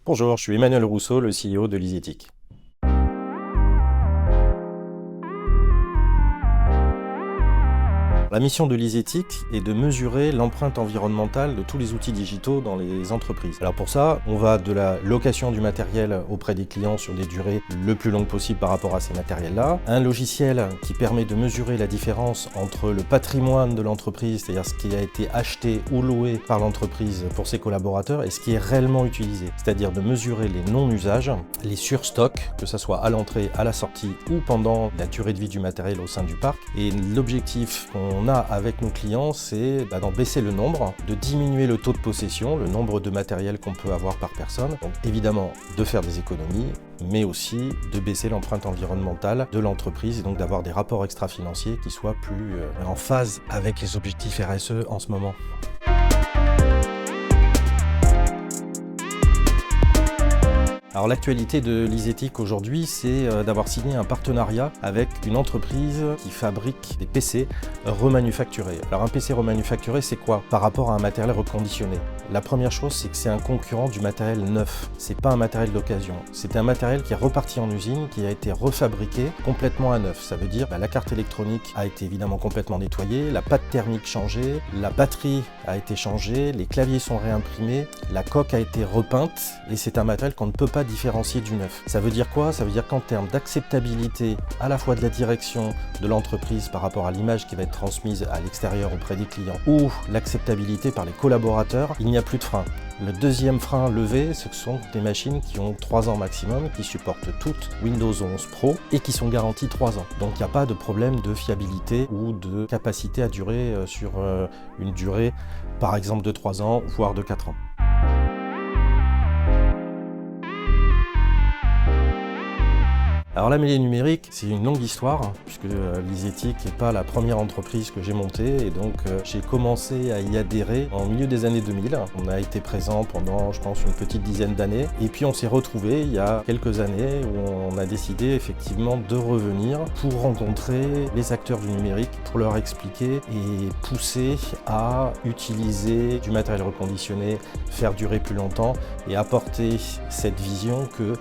Bonjour, je suis Emmanuel Rousseau, le CEO de Lysetic. La mission de Lysetic est de mesurer l'empreinte environnementale de tous les outils digitaux dans les entreprises. Alors pour ça, on va de la location du matériel auprès des clients sur des durées le plus longues possible par rapport à ces matériels-là. Un logiciel qui permet de mesurer la différence entre le patrimoine de l'entreprise, c'est-à-dire ce qui a été acheté ou loué par l'entreprise pour ses collaborateurs, et ce qui est réellement utilisé. C'est-à-dire de mesurer les non-usages, les surstocks, que ce soit à l'entrée, à la sortie ou pendant la durée de vie du matériel au sein du parc. Et l'objectif qu'on a avec nos clients, c'est d'en baisser le nombre, de diminuer le taux de possession, le nombre de matériel qu'on peut avoir par personne. Donc évidemment de faire des économies, mais aussi de baisser l'empreinte environnementale de l'entreprise et donc d'avoir des rapports extra-financiers qui soient plus en phase avec les objectifs RSE en ce moment. Alors l'actualité de Lysetic aujourd'hui, c'est d'avoir signé un partenariat avec une entreprise qui fabrique des PC remanufacturés. Alors un PC remanufacturé, c'est quoi par rapport à un matériel reconditionné? La première chose, c'est que c'est un concurrent du matériel neuf. C'est pas un matériel d'occasion. C'est un matériel qui est reparti en usine, qui a été refabriqué complètement à neuf. Ça veut dire la carte électronique a été évidemment complètement nettoyée, la pâte thermique changée, la batterie a été changée, les claviers sont réimprimés, la coque a été repeinte et c'est un matériel qu'on ne peut pas différencier du neuf. Ça veut dire quoi? Ça veut dire qu'en termes d'acceptabilité à la fois de la direction de l'entreprise par rapport à l'image qui va être transmise à l'extérieur auprès des clients ou l'acceptabilité par les collaborateurs, il n'y a plus de frein. Le deuxième frein levé, ce sont des machines qui ont 3 ans maximum, qui supportent toutes Windows 11 Pro et qui sont garanties 3 ans. Donc il n'y a pas de problème de fiabilité ou de capacité à durer sur une durée par exemple de 3 ans, voire de 4 ans. Alors la mêlée numérique, c'est une longue histoire, puisque Lysetic n'est pas la première entreprise que j'ai montée, et donc j'ai commencé à y adhérer en milieu des années 2000. On a été présent pendant, je pense, une petite dizaine d'années, et puis on s'est retrouvés il y a quelques années où on a décidé effectivement de revenir pour rencontrer les acteurs du numérique, pour leur expliquer et pousser à utiliser du matériel reconditionné, faire durer plus longtemps et apporter cette vision que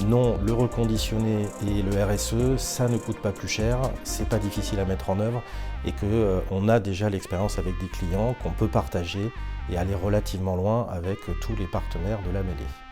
non, le reconditionné et le RSE, ça ne coûte pas plus cher, c'est pas difficile à mettre en œuvre et qu'on a déjà l'expérience avec des clients qu'on peut partager et aller relativement loin avec tous les partenaires de la mêlée.